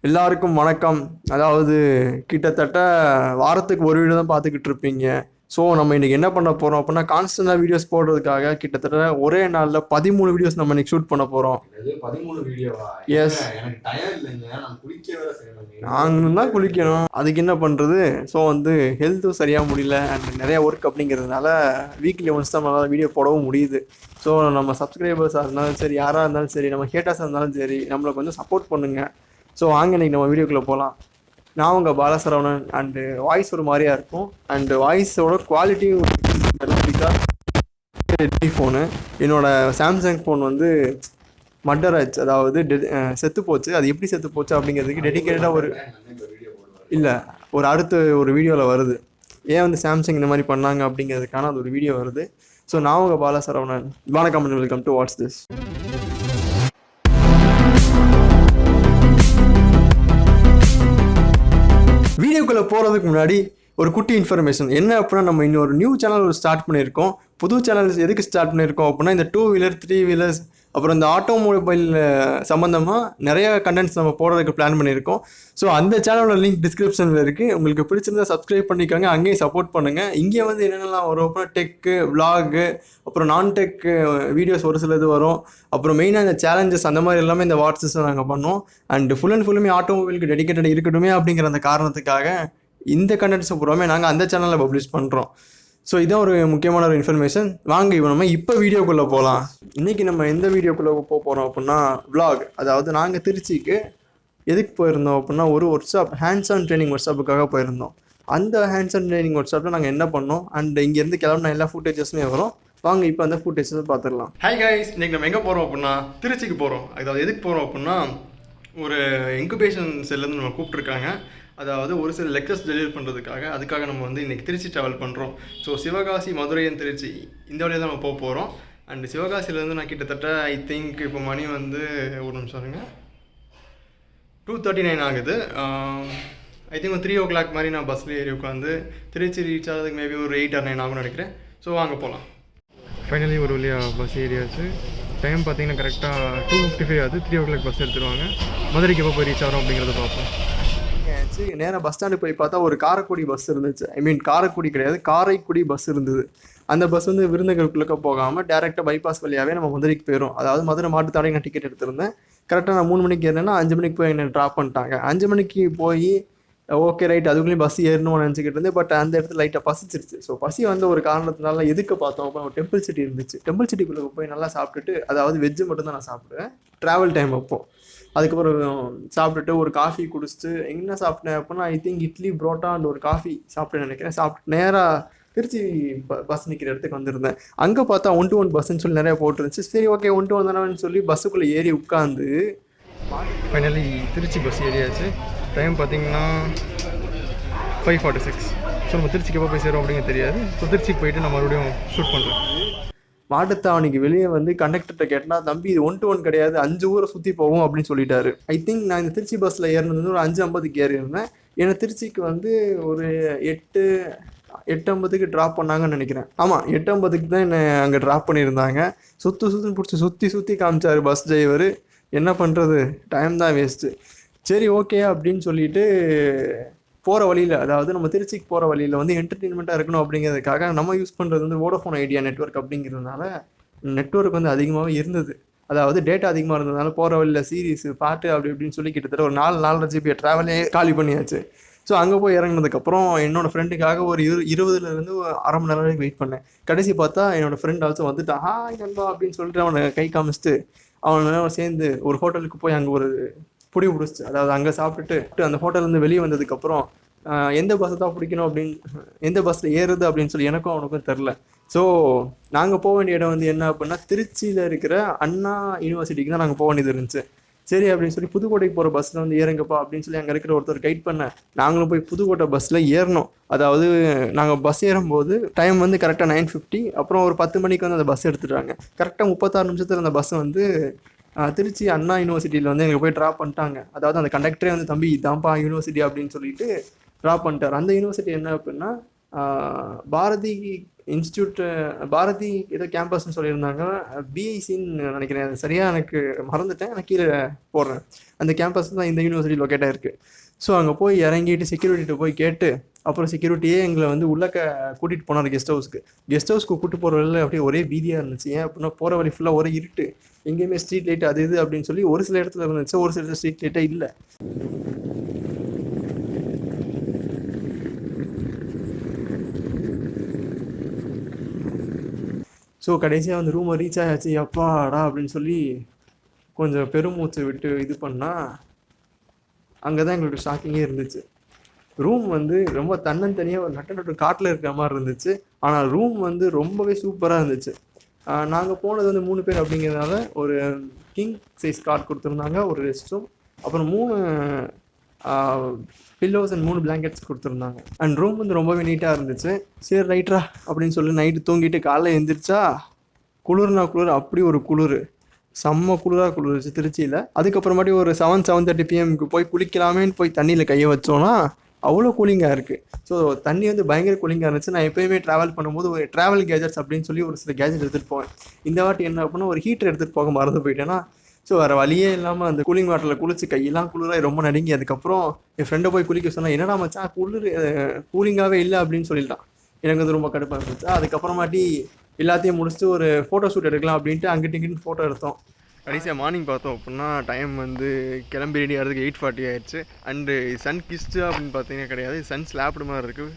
எல்லாருக்கும் வணக்கம். அதாவது கிட்டத்தட்ட வாரத்துக்கு ஒரு வீடியோ தான் பார்த்துக்கிட்டு இருப்பீங்க. ஸோ நம்ம இன்னைக்கு என்ன பண்ண போறோம் அப்படின்னா, கான்ஸ்டன்டாக வீடியோஸ் போடுறதுக்காக கிட்டத்தட்ட ஒரே நாளில் 13 வீடியோஸ் நம்ம இன்னைக்கு ஷூட் பண்ண போறோம். 13 வீடியோவா? எஸ், எனக்கு டயம் இல்லைங்க. நான் குளிக்க வேற செய்யணும். நாங்களும் தான் குளிக்கணும். அதுக்கு என்ன பண்ணுறது? ஸோ ஹெல்த்தும் சரியாக முடியல அண்ட் நிறையா ஒர்க் அப்படிங்கிறதுனால வீக்லி ஒன்ஸ் தான் நம்மளால் வீடியோ போடவும் முடியுது. ஸோ நம்ம சப்ஸ்கிரைபர்ஸாக இருந்தாலும் சரி, யாராக இருந்தாலும் சரி, நம்ம ஹேட்டர்ஸாக இருந்தாலும் சரி, நம்மளை கொஞ்சம் சப்போர்ட் பண்ணுங்கள். ஸோ வாங்க இன்னைக்கு நம்ம வீடியோக்குள்ளே போகலாம். நான் உங்கள் பாலா சரவணன் அண்டு வாய்ஸ் ஒரு மாதிரியாக இருக்கும் அண்டு வாய்ஸோட குவாலிட்டியும் பிகாஸ் ரெட்மி ஃபோனு. என்னோடய சாம்சங் ஃபோன் வந்து மர்டர் ஆச்சு, அதாவது செத்து போச்சு. அது எப்படி செத்து போச்சு அப்படிங்கிறதுக்கு டெடிக்கேட்டடாக அடுத்த ஒரு வீடியோவில் வருது. ஏன் வந்து சாம்சங் இந்த மாதிரி பண்ணாங்க அப்படிங்கிறதுக்கான அது ஒரு வீடியோ வருது. ஸோ நான் உங்கள் பாலா சரவணன். வணக்கம் and welcome to watts this. வீடியோக்குள்ளே போகிறதுக்கு முன்னாடி ஒரு குட்டி இன்ஃபர்மேஷன் என்ன அப்படின்னா, நம்ம இன்னொரு நியூ சேனல் ஸ்டார்ட் பண்ணியிருக்கோம். புது சேனல் எதுக்கு ஸ்டார்ட் பண்ணியிருக்கோம் அப்படின்னா, இந்த 2 வீலர் 3 வீலர்ஸ் அப்புறம் இந்த ஆட்டோமொபைல் சம்மந்தமாக நிறைய கண்டென்ட்ஸ் நம்ம போடுறதுக்கு பிளான் பண்ணியிருக்கோம். ஸோ அந்த சேனலோட லிங்க் டிஸ்கிரிப்ஷனில் இருக்குது. உங்களுக்கு பிடிச்சிருந்தா சப்ஸ்கிரைப் பண்ணிக்கோங்க, அங்கேயும் சப்போர்ட் பண்ணுங்கள். இங்கே வந்து என்னென்னலாம் வரும் அப்படின்னா, டெக்கு, விலாகு, அப்புறம் நான் டெக் வீடியோஸ் ஒரு சிலது வரும். அப்புறம் மெயினாக இந்த சேலஞ்சஸ் அந்த மாதிரி எல்லாமே இந்த வாட்ஸஸை நாங்கள் பண்ணோம். அண்ட் ஃபுல்லுமே ஆட்டோமொபைலுக்கு டெடிக்கேட்டட் இருக்கட்டுமே அப்படிங்கிற அந்த காரணத்துக்காக இந்த கண்டென்ட்ஸை பூராமே நாங்கள் அந்த சேனலில் பப்ளிஷ் பண்ணுறோம். ஸோ இதான் ஒரு முக்கியமான ஒரு இன்ஃபர்மேஷன். வாங்க இப்போ வீடியோக்குள்ளே போகலாம். இன்றைக்கி நம்ம எந்த வீடியோக்குள்ளே போக போகிறோம் அப்படின்னா, விலாக். அதாவது நாங்கள் திருச்சிக்கு எதுக்கு போயிருந்தோம் அப்படின்னா, ஒரு workshop, hands on training ஒர்க் ஷாப்புக்காக போயிருந்தோம். அந்த ஹேண்ட்ஸ் ஆன் ட்ரைனிங் ஒர்க் ஷாப்பில் நாங்கள் என்ன பண்ணோம் அண்ட் இங்கேருந்து கிளம்புன எல்லா ஃபுட்டேஜஸுமே வரும். வாங்க இப்போ அந்த ஃபுட்டேஜஸை பார்த்துடலாம். ஹாய் கைஸ், இன்றைக்கி நம்ம எங்கே போகிறோம் அப்படின்னா, திருச்சிக்கு போகிறோம். அதாவது எதுக்கு போகிறோம் அப்படின்னா, ஒரு இன்குபேஷன் செல்லேருந்து நம்ம கூப்பிட்ருக்காங்க. அதாவது ஒரு சில லெக்சர்ஸ் டெலிவரி பண்ணுறதுக்காக. அதுக்காக நம்ம வந்து இன்றைக்கி திருச்சி ட்ராவல் பண்ணுறோம். ஸோ சிவகாசி, மதுரை அண்ட் திருச்சி இந்த வழியாக தான் நம்ம போக போகிறோம். அண்டு சிவகாசியிலேருந்து நான் கிட்டத்தட்ட ஐ திங்க் இப்போ மணி வந்து ஒரு நிமிஷம் இருங்க, 2:39 ஆகுது. ஐ திங்க் ஒரு 3 o'clock மாதிரி நான் பஸ்ஸில் ஏறி உட்காந்து திருச்சி ரீச் ஆகிறதுக்கு மேபி ஒரு 8 or 9 ஆகும்னு நினைக்கிறேன். ஸோ வாங்க போகலாம். ஃபைனலி ஒரு வழியாக பஸ் ஏரியாச்சு. டைம் பார்த்தீங்கன்னா கரெக்டாக 2:55 ஆகுது. 3 o'clock பஸ் எடுத்துருவாங்க. மதுரைக்கு எப்போ போய் ரீச் ஆகிறோம் அப்படிங்கிறத பார்ப்போம். நேராக பஸ் ஸ்டாண்டு போய் பார்த்தா ஒரு காரைக்குடி பஸ் இருந்துச்சு. ஐ மீன் காரைக்குடி கிடையாது, காரைக்குடி பஸ் இருந்தது. அந்த பஸ் வந்து விருதுநகருக்குள்ளே போகாமல் டேரெக்டாக பைபாஸ் வழியாகவே நம்ம மதுரைக்கு போயிடும். அதாவது மதுரை மாட்டுத்தாவணி நான் டிக்கெட் எடுத்திருந்தேன். கரெக்டாக நான் 3 மணிக்கு ஏறினேன்னா 5 மணிக்கு போய் என்னை ட்ராப் பண்ணிட்டாங்க. 5 மணிக்கு போய் ஓகே ரைட், அதுக்குள்ளேயும் பஸ் ஏறணும்னு நினச்சிக்கிட்டு இருந்தேன். பட் அந்த இடத்துல லைட்டாக பசிச்சிருச்சு. ஸோ பசி வந்து ஒரு காரணத்தினால எதுக்கு பார்த்தோம் அப்போ, டெம்பிள் சிட்டி இருந்துச்சு. டெம்பிள் சிட்டிக்குள்ளே போய் நல்லா சாப்பிட்டுட்டு, அதாவது வெஜ்ஜு மட்டும்தான் நான் சாப்பிடுவேன் ட்ராவல் டைம் அப்போது. அதுக்கப்புறம் சாப்பிட்டுட்டு ஒரு காஃபி குடிச்சிட்டு என்ன சாப்பிட்டேன் அப்படின்னா, I think idli parotta and ஒரு காஃபி சாப்பிட்டேன்னு நினைக்கிறேன். சாப்பிட்டு நேராக திருச்சி பஸ் நிற்கிற இடத்துக்கு வந்திருந்தேன். அங்கே பார்த்தா 1-to-1 பஸ்ன்னு சொல்லி நிறையா போட்டுருந்துச்சு. சரி ஓகே 1-to-1 தானேன்னு சொல்லி பஸ்ஸுக்குள்ளே ஏறி உட்காந்து ஃபைனலி திருச்சி பஸ் ஏறியாச்சு. டைம் பார்த்தீங்கன்னா 5:46. ஸோ நம்ம திருச்சிக்கு எப்போ போய் சேரும் அப்படிங்கிறது தெரியாது. ஸோ திருச்சிக்கு போயிட்டு நான் மறுபடியும் ஷூட் பண்ணுறேன். மாட்டுத்தாவணிக்கு வெளியே வந்து கண்டக்டர்கிட்ட கேட்டால், தம்பி இது 1-to-1 கிடையாது, 5 ஊரை சுற்றி போவோம் அப்படின்னு சொல்லிட்டாரு. ஐ திங்க் நான் இந்த திருச்சி பஸ்ஸில் ஏறினது ஒரு 5:50க்கு ஏறி இருந்தேன். ஏன்னா திருச்சிக்கு வந்து ஒரு 8:50க்கு ட்ராப் பண்ணாங்கன்னு நினைக்கிறேன். ஆமாம், 8:50க்கு தான் என்னை அங்கே ட்ராப் பண்ணியிருந்தாங்க. சுற்றுன்னு பிடிச்சி சுற்றி காமிச்சார் பஸ் டிரைவர். என்ன பண்ணுறது, டைம் தான் வேஸ்ட்டு. சரி ஓகே அப்படின்னு சொல்லிட்டு போகிற வழியில், அதாவது நம்ம திருச்சிக்கு போகிற வழியில் வந்து என்டர்டெயின்மெண்ட்டாக இருக்கணும் அப்படிங்கிறதுக்காக நம்ம யூஸ் பண்ணுறது வந்து வோடஃபோன் ஐடியா நெட்வொர்க் அப்படிங்கிறதுனால நெட்வொர்க் வந்து அதிகமாகவே இருந்தது. அதாவது டேட்டா அதிகமாக இருந்ததுனால போகிற வழியில் சீரீஸ், பாட்டு அப்படி இப்படின்னு சொல்லி கிட்டத்தட்ட ஒரு 4.5 GB ட்ராவலே காலி பண்ணியாச்சு. ஸோ அங்கே போய் இறங்கினதுக்கப்புறம் என்னோடய ஃப்ரெண்டுக்காக ஒரு 20லேருந்து 1/2 மணி நேரம் வரைக்கும் வெயிட் பண்ணேன். கடைசி பார்த்தா என்னோடய ஃப்ரெண்ட் ஆல்சோ வந்துட்டான். ஹாய் நண்பா அப்படின்னு சொல்லிட்டு அவனை கை காமிச்சிட்டு அவனை சேர்ந்து ஒரு ஹோட்டலுக்கு போய் அங்கே ஒரு பிடி பிடிச்சி, அதாவது அங்கே சாப்பிட்டுட்டு அந்த ஹோட்டல்லேருந்து வெளியே வந்ததுக்கப்புறம் எந்த பஸ்ஸை தான் பிடிக்கணும் அப்படின்னு, எந்த பஸ்ஸில் ஏறுது அப்படின்னு சொல்லி எனக்கும் அவனுக்கும் தெரில. ஸோ நாங்கள் போக வேண்டிய இடம் வந்து என்ன அப்படின்னா, திருச்சியில் இருக்கிற அண்ணா யூனிவர்சிட்டிக்கு தான் நாங்கள் போக வேண்டியது இருந்துச்சு. சரி அப்படின்னு சொல்லி புதுக்கோட்டைக்கு போகிற பஸ்ஸில் வந்து ஏறுங்கப்பா அப்படின்னு சொல்லி அங்கே இருக்கிற ஒருத்தர் கைட் பண்ணேன். நாங்களும் போய் புதுக்கோட்டை பஸ்ஸில் ஏறினோம். அதாவது நாங்கள் பஸ் ஏறும்போது டைம் வந்து கரெக்டாக 9:50. அப்புறம் ஒரு 10 மணிக்கு வந்து அந்த பஸ் எடுத்துட்டாங்க. கரெக்டாக 36 நிமிஷத்தில் அந்த பஸ் வந்து திருச்சி அண்ணா யூனிவர்சிட்டியில் வந்து எங்களுக்கு போய் ட்ராப் பண்ணிட்டாங்க. அதாவது அந்த கண்டக்டரே வந்து, தம்பி இதான்ப்பா யூனிவர்சிட்டி அப்படின்னு சொல்லிட்டு ட்ராப் பண்ணிட்டார். அந்த யூனிவர்சிட்டி என்ன அப்படின்னா பாரதி இன்ஸ்டியூட், பாரதி ஏதோ கேம்பஸ்ன்னு சொல்லியிருந்தாங்க, பிஐசின்னு நினைக்கிறேன், அது சரியாக எனக்கு மறந்துட்டேன், நான் கீழே போடுறேன். அந்த கேம்பஸ் தான் இந்த யூனிவர்சிட்டி லொக்கேட் ஆகிருக்கு. ஸோ அங்கே போய் இறங்கிட்டு செக்யூரிட்டிகிட்ட போய் கேட்டு, அப்புறம் செக்யூரிட்டியே எங்களை வந்து உள்ளக்க கூட்டிகிட்டு போனார் கெஸ்ட் ஹவுஸ்க்கு. கெஸ்ட் ஹவுஸ்க்கு கூப்பிட்டு போகிற வழியில் அப்படியே ஒரே பீதியாக இருந்துச்சு. ஏன் அப்படின்னா போகிற வழி ஃபுல்லாக ஒரே இருட்டு, எங்கேயுமே ஸ்ட்ரீட் லைட் அது இது அப்படின்னு சொல்லி ஒரு சில இடத்துல இருந்துச்சு, ஒரு சில இடத்துல ஸ்ட்ரீட் லைட்டே இல்லை. ஸோ கடைசியாக வந்து ரூமை ரீச் ஆயாச்சு, அப்பாடா அப்படின்னு சொல்லி கொஞ்சம் பெருமூச்சு விட்டு இது பண்ணால் அங்கே தான் எங்களுக்கு ஷாக்கிங்கே இருந்துச்சு. ரூம் வந்து ரொம்ப தன்னந்தனியாக ஒரு நட்டு காட்டில் இருக்கிற மாதிரி இருந்துச்சு. ஆனால் ரூம் வந்து ரொம்பவே சூப்பராக இருந்துச்சு. நாங்கள் போனது வந்து 3 பேர் அப்படிங்கிறதுனால ஒரு கிங் சைஸ் காட் கொடுத்துருந்தாங்க, ஒரு ரெஸ்ட் ரூம், அப்புறம் 3 பில்லோஸ் அண்ட் 3 பிளாங்கெட்ஸ் கொடுத்துருந்தாங்க. அண்ட் ரூம் வந்து ரொம்பவே நீட்டாக இருந்துச்சு. சரி ரைட்ரா அப்படின்னு சொல்லி நைட்டு தூங்கிட்டு காலைல எழுந்திரிச்சா குளிர்னா குளிர், அப்படி ஒரு குளிர், செம்ம குளிராக குளிர்ச்சு திருச்சியில். அதுக்கப்புறமாட்டி ஒரு 7:30 PM போய் குளிக்கலாமேன்னு போய் தண்ணியில் கையை வச்சோன்னா அவ்வளோ கூலிங்காக இருக்குது. ஸோ தண்ணி வந்து பயங்கர கூலிங்காக இருந்துச்சு. நான் எப்போயுமே ட்ராவல் பண்ணும்போது ஒரு ட்ராவல் கேஜெட்ஸ் அப்படின்னு சொல்லி ஒரு சில கேஜெட் எடுத்துகிட்டு போவேன். இந்த வாட்டி என்ன அப்படின்னா ஒரு ஹீட்டர் எடுத்துகிட்டு போக மறந்து போயிட்டேன்னா, ஸோ வேறு வழியே இல்லாமல் அந்த கூலிங் வாட்டரில் குளிச்சு கையெல்லாம் குளிராக ரொம்ப நடுங்கி, அதுக்கப்புறம் என் ஃப்ரெண்டை போய் குளிக்க சொன்னால் என்னடா மச்சான் குளிர் கூலிங்காகவே இல்லை அப்படின்னு சொல்லிட்டான். எனக்கு வந்து ரொம்ப கடுப்பாக இருந்துச்சு. அதுக்கப்புறமாட்டி எல்லாத்தையும் முடிச்சுட்டு ஒரு ஃபோட்டோ ஷூட் எடுக்கலாம் அப்படின்ட்டு அங்கிட்டு இங்கிட்டு ஃபோட்டோ எடுத்தோம். கடைசியாக மார்னிங் பார்த்தோம் அப்படின்னா டைம் வந்து கிளம்பி ரெடி ஆகிறதுக்கு 8:40 ஆயிடுச்சு. அண்டு சன் கிஸ்டு அப்படின்னு பார்த்தீங்கன்னா கிடையாது, சன் ஸ்லாப்டு மாதிரி இருக்குது.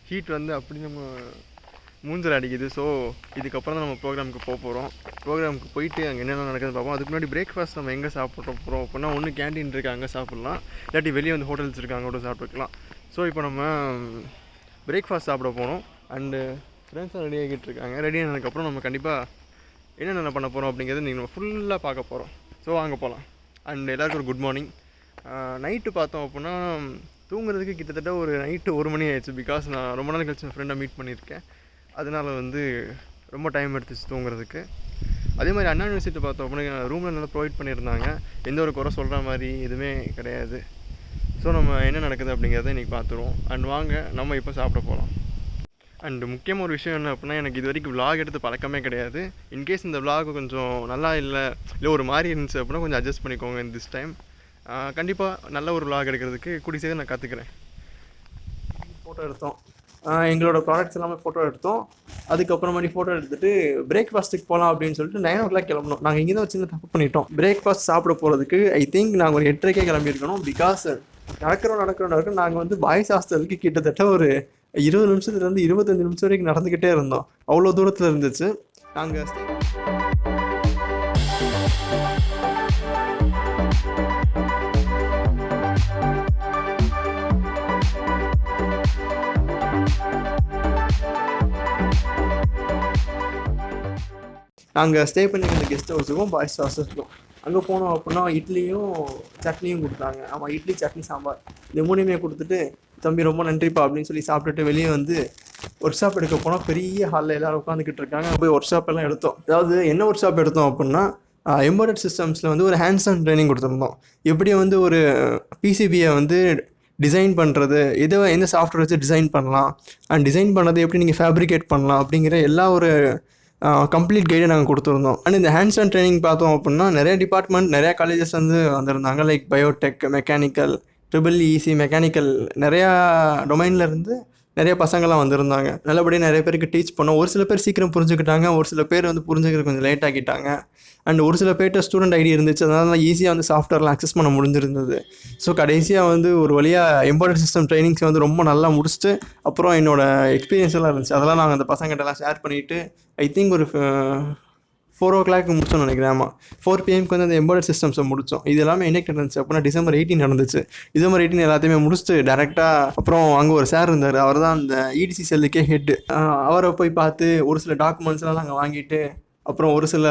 ஹீட் வந்து அப்படி நம்ம மூஞ்சல் அடிக்குது. ஸோ இதுக்கப்புறம் தான் நம்ம ப்ரோக்ராமுக்கு போகிறோம். ப்ரோக்ராமுக்கு போயிட்டு அங்கே என்னென்ன நடக்குதுன்னு பார்ப்போம். அதுக்கு முன்னாடி பிரேக்ஃபாஸ்ட் நம்ம எங்கே சாப்பிட்ற போகிறோம் அப்படின்னா, ஒன்று கேன்டீன் இருக்குது அங்கே சாப்பிட்லாம், இல்லாட்டி வெளியே வந்து ஹோட்டல்ஸ் இருக்குது அங்கே கூட சாப்பிட்டுக்கலாம். ஸோ இப்போ நம்ம பிரேக்ஃபாஸ்ட் சாப்பிட போகிறோம். அண்டு ஃப்ரெண்ட்ஸும் ரெடி ஆகிட்டு இருக்காங்க. ரெடி ஆனதுக்கப்புறம் நம்ம கண்டிப்பாக என்னென்ன பண்ண போகிறோம் அப்படிங்கிறது நீங்கள் ஃபுல்லாக பார்க்க போகிறோம். ஸோ அங்கே போகலாம். அண்ட் எல்லாருக்கும் ஒரு குட் மார்னிங். நைட்டு பார்த்தோம் அப்படின்னா தூங்குறதுக்கு கிட்டத்தட்ட ஒரு நைட்டு 1 மணி ஆயிடுச்சு. பிகாஸ் நான் ரொம்ப நாள் கழிச்சு என் ஃப்ரெண்டை மீட் பண்ணியிருக்கேன், அதனால் வந்து ரொம்ப டைம் எடுத்துச்சு தூங்குறதுக்கு. அதே மாதிரி அண்ணா யூனிவர்சிட்டி பார்த்தோம் அப்படின்னா ரூமில் நல்லா ப்ரொவைட் பண்ணியிருந்தாங்க, எந்த ஒரு குறை சொல்கிற மாதிரி எதுவுமே கிடையாது. ஸோ நம்ம என்ன நடக்குது அப்படிங்கிறத இன்றைக்கி பார்த்துருவோம். அண்ட் வாங்க நம்ம இப்போ சாப்பிட போகலாம். அண்டு முக்கியமாக ஒரு விஷயம் என்ன அப்படின்னா, எனக்கு இது வரைக்கும் விலாக் எடுத்து பழக்கமே கிடையாது. இன்கேஸ் இந்த விலாக் கொஞ்சம் நல்லா இல்லை ஒரு மாதிரி இருந்துச்சு அப்படின்னா கொஞ்சம் அட்ஜஸ்ட் பண்ணிக்கோங்க. திஸ் டைம் கண்டிப்பாக நல்ல ஒரு விலாக் எடுக்கிறதுக்கு கூடிய சீக்கிரம் நான் கற்றுக்கிறேன். ஃபோட்டோ எடுத்தோம், எங்களோட ப்ராடக்ட்ஸ் எல்லாமே ஃபோட்டோ எடுத்தோம். அதுக்கப்புறமாடி ஃபோட்டோ எடுத்துகிட்டு பிரேக்ஃபாஸ்ட்டுக்கு போகலாம் அப்படின்னு சொல்லிட்டு 9 o'clock கிளம்பணும். நாங்கள் இங்கே தான் சின்ன தப்பு பண்ணிட்டோம். பிரேக்ஃபாஸ்ட் சாப்பிட போகிறதுக்கு ஐ திங்க் நாங்கள் ஒரு 8:30 கிளம்பியிருக்கணும். பிகாஸ் நடக்கிறோம் நாங்கள் வந்து பாய்ஸ் ஹாஸ்டலுக்கு கிட்டத்தட்ட ஒரு 20 நிமிஷத்துலேருந்து 25 நிமிஷம் வரைக்கும் நடந்துக்கிட்டே இருந்தோம். அவ்வளோ தூரத்தில் இருந்துச்சு. நாங்கள் ஸ்டே பண்ணியிருந்த கெஸ்ட் ஹவுஸுக்கும் பாய்ஸ் ஹாஸ்டலுக்கும் அங்கே போனோம் அப்படின்னா இட்லியும் சட்னியும் கொடுத்தாங்க. ஆமாம், இட்லி சட்னி சாம்பார் இந்த 3மே கொடுத்துட்டு, தம்பி ரொம்ப நன்றிப்பா அப்படின்னு சொல்லி சாப்பிட்டுட்டு வெளியே வந்து ஒர்க் ஷாப் எடுக்க போனால் பெரிய ஹாலில் எல்லோரும் உட்காந்துக்கிட்டு இருக்காங்க. போய் ஒர்க் ஷாப் எல்லாம் எடுத்தோம். அதாவது என்ன ஒர்க் ஷாப் எடுத்தோம் அப்படின்னா, எம்பெடட் சிஸ்டம்ஸில் வந்து ஒரு ஹேண்ட்ஸ் ஆன் ட்ரைனிங் கொடுத்துருந்தோம். எப்படி வந்து ஒரு பிசிபியை வந்து டிசைன் பண்ணுறது, எந்த சாஃப்ட்வேர் வச்சு டிசைன் பண்ணலாம், அண்ட் டிசைன் பண்ணது எப்படி நீங்கள் ஃபேப்ரிகேட் பண்ணலாம் அப்படிங்கிற எல்லா ஒரு கம்ப்ளீட் கைடை நாங்கள் கொடுத்துருந்தோம். அண்ட் இந்த ஹேண்ட்ஸ் ஆன் ட்ரைனிங் பார்த்தோம் அப்படின்னா நிறைய டிபார்ட்மெண்ட், நிறையா காலேஜஸ் வந்து வந்திருந்தாங்க. Like Biotech, mechanical, EEC, mechanical, நிறையா டொமைனில் இருந்து நிறைய பசங்கள்லாம் வந்திருந்தாங்க. நல்லபடியாக நிறைய பேருக்கு டீச் பண்ணோம். ஒரு சில பேர் சீக்கிரம் புரிஞ்சுக்கிட்டாங்க, ஒரு சில பேர் வந்து புரிஞ்சுக்கிறது கொஞ்சம் லேட் ஆகிட்டாங்க. அண்ட் ஒரு சில பேர்கிட்ட ஸ்டூடெண்ட் ஐடி இருந்துச்சு, அதனால ஈஸியாக வந்து சாஃப்ட்வேர்லாம் அக்சஸ் பண்ண முடிஞ்சிருந்தது. ஸோ கடைசியாக வந்து ஒரு வழியாக எம்பெடட் சிஸ்டம் ட்ரைனிங்ஸ் வந்து ரொம்ப நல்லா முடிச்சுட்டு, அப்புறம் என்னோடய எக்ஸ்பீரியன்ஸ் எல்லாம் இருந்துச்சு, அதெல்லாம் நாங்கள் அந்த பசங்கள்கிட்டலாம் ஷேர் பண்ணிவிட்டு ஐ திங்க் ஒரு 4 o'clock முடிச்சோம்னு நினைக்கிறேன். ஆமாம், 4 PM வந்து அந்த எம்பெடட் சிஸ்டம்ஸை முடித்தோம். இது எல்லாமே என்னைக்கு நடந்துச்சு அப்படின்னா December 18 நடந்துச்சு. December 18 எல்லாத்தையுமே முடிச்சுட்டு டேரெக்டாக அப்புறம் அங்கே ஒரு சார் இருந்தார், அவர் தான் அந்த EDC செல்லுக்கே ஹெட்டு. அவரை போய் பார்த்து ஒரு சில டாக்குமெண்ட்ஸ்லாம் நாங்கள் வாங்கிட்டு, அப்புறம் ஒரு சில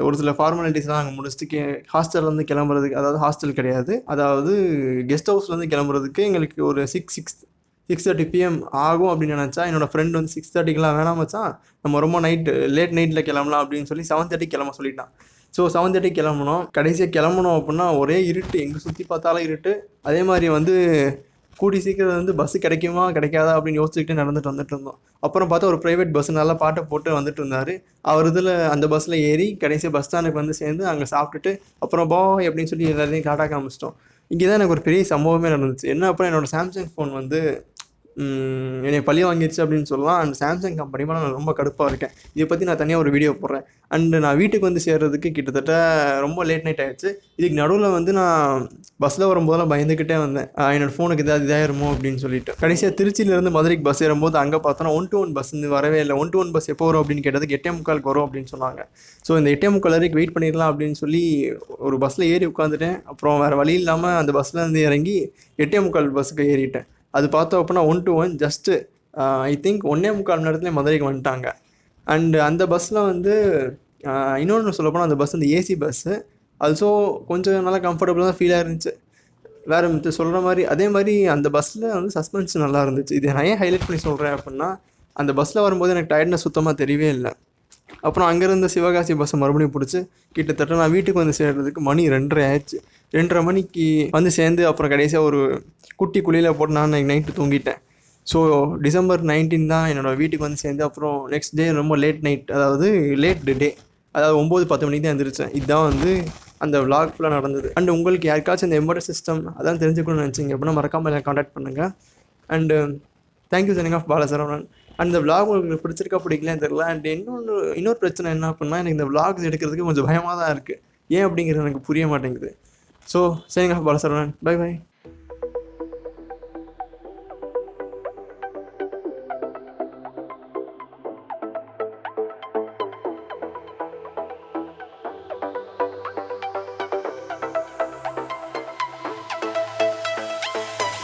ஒரு சில ஃபார்மாலிட்டிஸ்லாம் நாங்கள் முடிச்சுட்டு ஹாஸ்டல்லேருந்து கிளம்புறதுக்கு, அதாவது ஹாஸ்டல் கிடையாது, அதாவது கெஸ்ட் ஹவுஸ்லேருந்து கிளம்புறதுக்கு எங்களுக்கு ஒரு 6:30 PM ஆகும் அப்படின்னு நினச்சா, என்னோடய ஃப்ரெண்ட் வந்து 6:30க்கெலாம் வேணாம் மச்சான், நம்ம ரொம்ப லேட் நைட்டில் கிளம்பலாம் அப்படின்னு சொல்லி 7:30 கிளம்ப சொல்லிட்டான். ஸோ 7:30 கிளம்பணும். கடைசியாக கிளம்பணும் அப்படின்னா ஒரே இருட்டு, எங்கே சுற்றி பார்த்தாலும் இருட்டு. அதே மாதிரி வந்து கூடி சீக்கிரம் வந்து பஸ்ஸு கிடைக்குமா கிடைக்காதா அப்படின்னு யோசிச்சுக்கிட்டே நடந்துட்டு வந்துட்டு இருந்தோம். அப்புறம் பார்த்தா ஒரு ப்ரைவேட் பஸ் நல்லா பாட்டை போட்டு வந்துட்டு இருந்தார். அவர் இதில் அந்த பஸ்ஸில் ஏறி கடைசி பஸ் ஸ்டாண்டுக்கு வந்து சேர்ந்து அங்கே சாப்பிட்டுட்டு அப்புறம் பாய் அப்படின்னு சொல்லி எல்லாரையும் டாட்டா காமிச்சிட்டோம். இங்கே தான் எனக்கு ஒரு பெரிய சம்பவமே நடந்துச்சு. என்ன அப்புறம் என்னோடய சாம்சங் ஃபோன் வந்து என்னை பழி வாங்கிடுச்சு அப்படின்னு சொல்லலாம். அண்ட் சாம்சங் கம்பெனி மேலே நான் ரொம்ப கடுப்பாக இருக்கேன். இதை பற்றி நான் தனியாக ஒரு வீடியோ போடுறேன். அண்டு நான் வீட்டுக்கு வந்து சேர்றதுக்கு கிட்டத்தட்ட ரொம்ப லேட் நைட் ஆகிடுச்சு. இதுக்கு நடுவில் வந்து நான் பஸ்ஸில் வரும்போதெல்லாம் பயந்துக்கிட்டே வந்தேன், என்னோடய ஃபோனுக்கு ஏதாவது இதாயிருமோ அப்படின்னு சொல்லிட்டு. கடைசியாக திருச்சியிலேருந்து மதுரைக்கு பஸ் ஏறும்போது அங்கே பார்த்தோன்னா 1-to-1 பஸ் வரவே இல்லை. 1-to-1 பஸ் எப்போ வரும் அப்படின்னு கேட்டதுக்கு 8:45 வரும் அப்படின்னு சொன்னாங்க. ஸோ இந்த 8:45 வரைக்கும் வெயிட் பண்ணிடலாம் அப்படின்னு சொல்லி ஒரு பஸ்ஸில் ஏறி உட்காந்துட்டேன். அப்புறம் வேறு வழி இல்லாமல் அந்த பஸ்ஸில் இருந்து இறங்கி 8:45 பஸ்ஸுக்கு ஏறிட்டேன். அது பார்த்தோம் அப்படின்னா 1-to-1 ஜஸ்ட்டு ஐ திங்க் 1.25 மணி நேரத்துலேயே மதுரைக்கு வந்துட்டாங்க. அண்டு அந்த பஸ்ஸில் வந்து இன்னொன்று சொல்லப்போனால் அந்த பஸ் வந்து ஏசி பஸ்ஸு. ஆல்சோ கொஞ்சம் நல்லா கம்ஃபர்டபுளாக தான் ஃபீலாக இருந்துச்சு. வேறு மித்த சொல்கிற மாதிரி அதே மாதிரி அந்த பஸ்ஸில் வந்து சஸ்பென்ஸ் நல்லா இருந்துச்சு. இதை நான் ஏன் ஹைலைட் பண்ணி சொல்கிறேன் அப்படின்னா, அந்த பஸ்ஸில் வரும்போது எனக்கு டயர்ட்னஸ் சுத்தமாக தெரியவே இல்லை. அப்புறம் அங்கேருந்து சிவகாசி பஸ்ஸை மறுபடியும் பிடிச்சி கிட்டத்தட்ட நான் வீட்டுக்கு வந்து சேர்றதுக்கு மணி 2:30 ஆயிடுச்சு. 2:30 மணிக்கு வந்து சேர்ந்து அப்புறம் கடைசியாக ஒரு குட்டி குழியில் போட்டு நான் நைட்டு தூங்கிட்டேன். ஸோ December 19 தான் என்னோடய வீட்டுக்கு வந்து சேர்ந்து அப்புறம் நெக்ஸ்ட் டே ரொம்ப லேட் நைட், அதாவது லேட் டே, அதாவது 9-10 மணிக்கு தான் எழுந்திரிச்சேன். இதுதான் வந்து அந்த விளாக் ஃபுல்லாக நடந்தது. அண்ட் உங்களுக்கு யாருக்காச்சும் இந்த எம்பர்டர் சிஸ்டம் அதான் தெரிஞ்சுக்கணும்னு நினச்சிங்க அப்படின்னா மறக்காமல் எனக்கு காண்டாக்ட் பண்ணுங்கள். And thank you signing off Bala Saravanan. அந்த விளாக் உங்களுக்கு பிடிச்சிருக்கா பிடிக்கலன்னு தெரியல. அண்ட் இன்னொரு பிரச்சனை என்ன அப்படின்னா, எனக்கு இந்த விளாக்ஸ் எடுக்கிறதுக்கு கொஞ்சம் பயமாக தான் இருக்குது. ஏன் அப்படிங்கிறது எனக்கு புரிய மாட்டேங்குது. So signing off Bala Saravanan. Bye by.